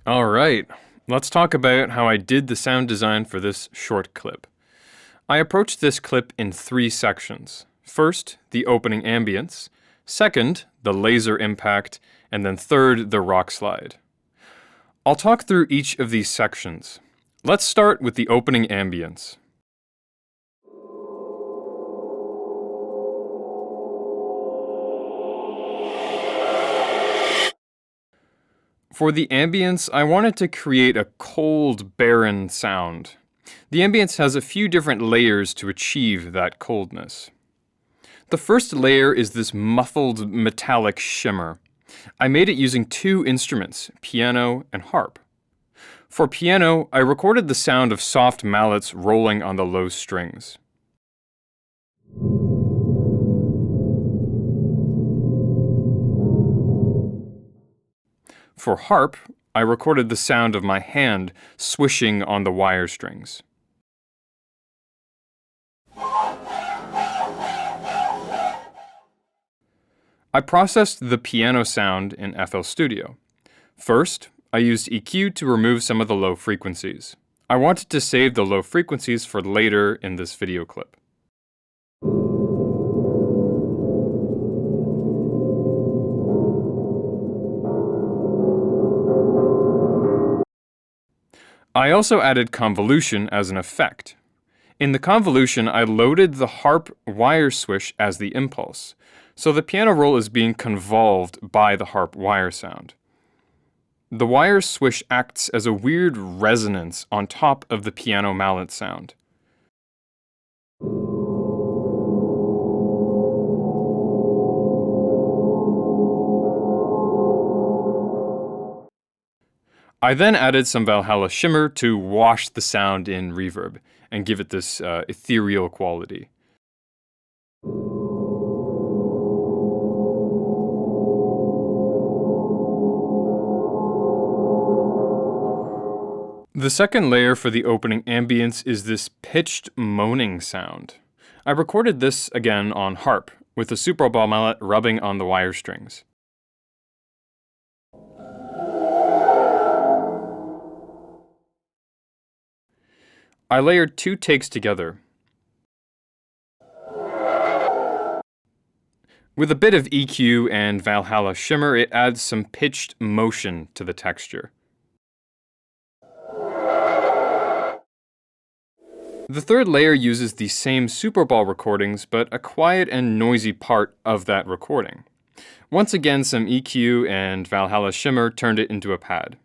All right, let's talk about how I did the sound design for this short clip. I approached this clip in 3 sections. First, the opening ambience. Second, the laser impact. And then third, the rock slide. I'll talk through each of these sections. Let's start with the opening ambience. For the ambience, I wanted to create a cold, barren sound. The ambience has a few different layers to achieve that coldness. The first layer is this muffled metallic shimmer. I made it using 2 instruments, piano and harp. For piano, I recorded the sound of soft mallets rolling on the low strings. For harp, I recorded the sound of my hand swishing on the wire strings. I processed the piano sound in FL Studio. First, I used EQ to remove some of the low frequencies. I wanted to save the low frequencies for later in this video clip. I also added convolution as an effect. In the convolution, I loaded the harp wire swish as the impulse, so the piano roll is being convolved by the harp wire sound. The wire swish acts as a weird resonance on top of the piano mallet sound. I then added some Valhalla shimmer to wash the sound in reverb and give it this ethereal quality. The second layer for the opening ambience is this pitched moaning sound. I recorded this again on harp, with the Super Ball mallet rubbing on the wire strings. I layered 2 takes together. With a bit of EQ and Valhalla shimmer, it adds some pitched motion to the texture. The third layer uses the same Super Ball recordings, but a quiet and noisy part of that recording. Once again, some EQ and Valhalla shimmer turned it into a pad.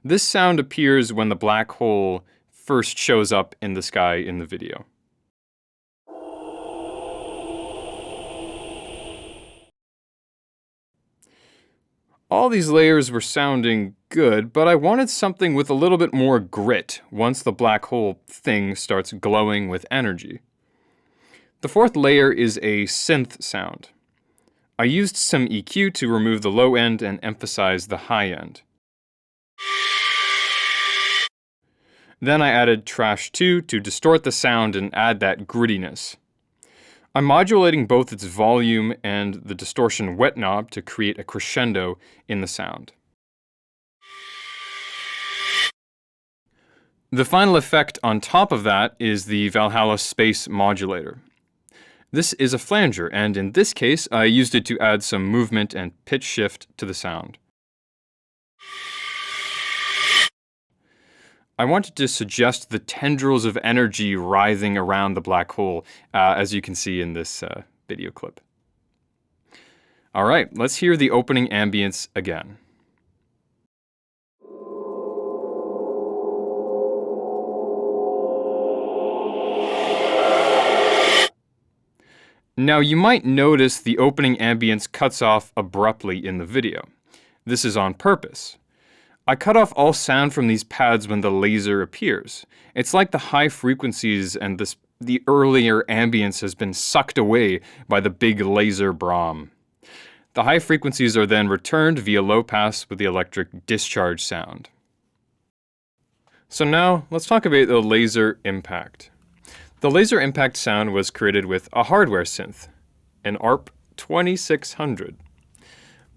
This sound appears when the black hole first shows up in the sky in the video. All these layers were sounding good, but I wanted something with a little bit more grit once the black hole thing starts glowing with energy. The fourth layer is a synth sound. I used some EQ to remove the low end and emphasize the high end. Then I added Trash 2 to distort the sound and add that grittiness. I'm modulating both its volume and the distortion wet knob to create a crescendo in the sound. The final effect on top of that is the Valhalla Space Modulator. This is a flanger, and in this case, I used it to add some movement and pitch shift to the sound. I wanted to suggest the tendrils of energy writhing around the black hole, as you can see in this video clip. All right, let's hear the opening ambience again. Now, you might notice the opening ambience cuts off abruptly in the video. This is on purpose. I cut off all sound from these pads when the laser appears. It's like the high frequencies and the earlier ambience has been sucked away by the big laser Brahm. The high frequencies are then returned via low pass with the electric discharge sound. So now, let's talk about the laser impact. The laser impact sound was created with a hardware synth, an ARP 2600.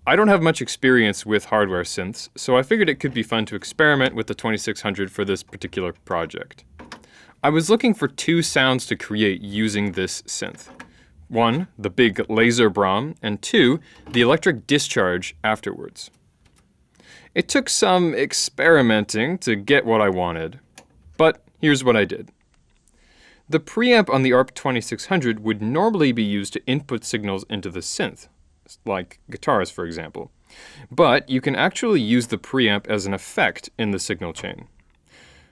I don't have much experience with hardware synths, so I figured it could be fun to experiment with the 2600 for this particular project. I was looking for two sounds to create using this synth. One, the big laser brom, and two, the electric discharge afterwards. It took some experimenting to get what I wanted, but here's what I did. The preamp on the ARP 2600 would normally be used to input signals into the synth, like guitars for example, but you can actually use the preamp as an effect in the signal chain.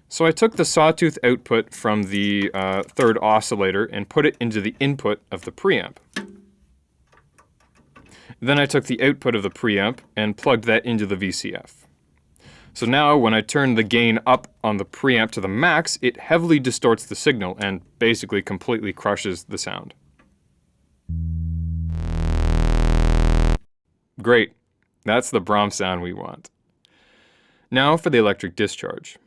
So I took the sawtooth output from the third oscillator and put it into the input of the preamp. Then I took the output of the preamp and plugged that into the VCF. So now when I turn the gain up on the preamp to the max, it heavily distorts the signal and basically completely crushes the sound. Great, that's the Brom sound we want. Now for the electric discharge.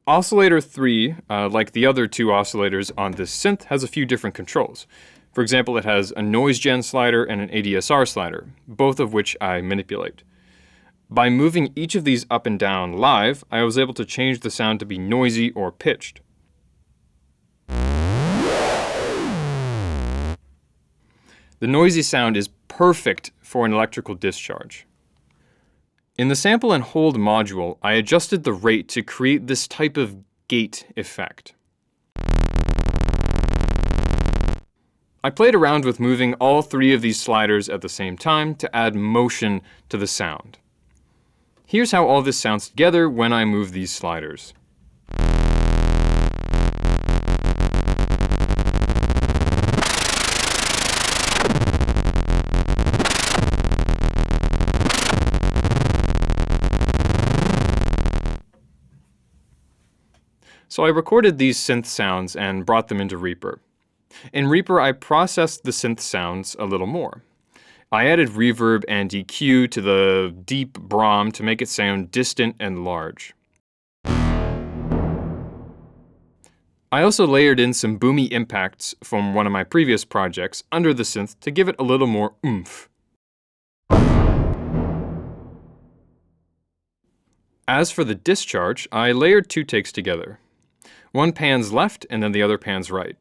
Oscillator 3, like the other two oscillators on this synth, has a few different controls. For example, it has a noise gen slider and an ADSR slider, both of which I manipulate. By moving each of these up and down live, I was able to change the sound to be noisy or pitched. The noisy sound is perfect for an electrical discharge. In the sample and hold module, I adjusted the rate to create this type of gate effect. I played around with moving all three of these sliders at the same time to add motion to the sound. Here's how all this sounds together when I move these sliders. So I recorded these synth sounds and brought them into Reaper. In Reaper, I processed the synth sounds a little more. I added reverb and EQ to the deep Brom to make it sound distant and large. I also layered in some boomy impacts from one of my previous projects under the synth to give it a little more oomph. As for the discharge, I layered two takes together. One pans left and then the other pans right.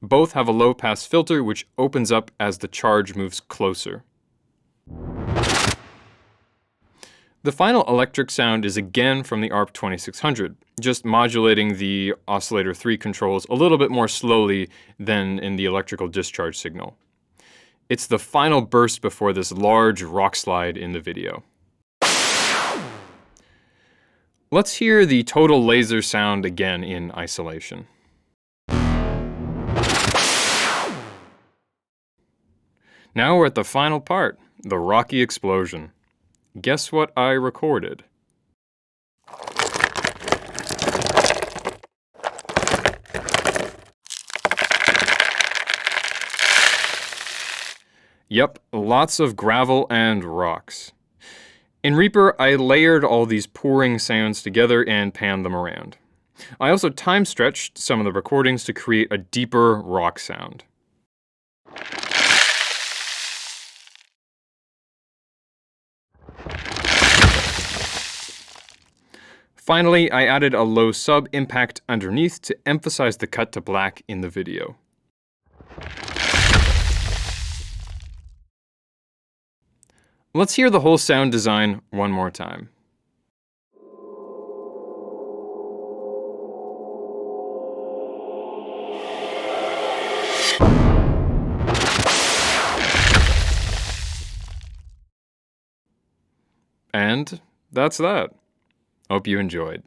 Both have a low-pass filter which opens up as the charge moves closer. The final electric sound is again from the ARP 2600, just modulating the oscillator 3 controls a little bit more slowly than in the electrical discharge signal. It's the final burst before this large rock slide in the video. Let's hear the total laser sound again in isolation. Now we're at the final part, the rocky explosion. Guess what I recorded? Yep, lots of gravel and rocks. In Reaper, I layered all these pouring sounds together and panned them around. I also time stretched some of the recordings to create a deeper rock sound. Finally, I added a low sub impact underneath to emphasize the cut to black in the video. Let's hear the whole sound design one more time. And that's that. Hope you enjoyed.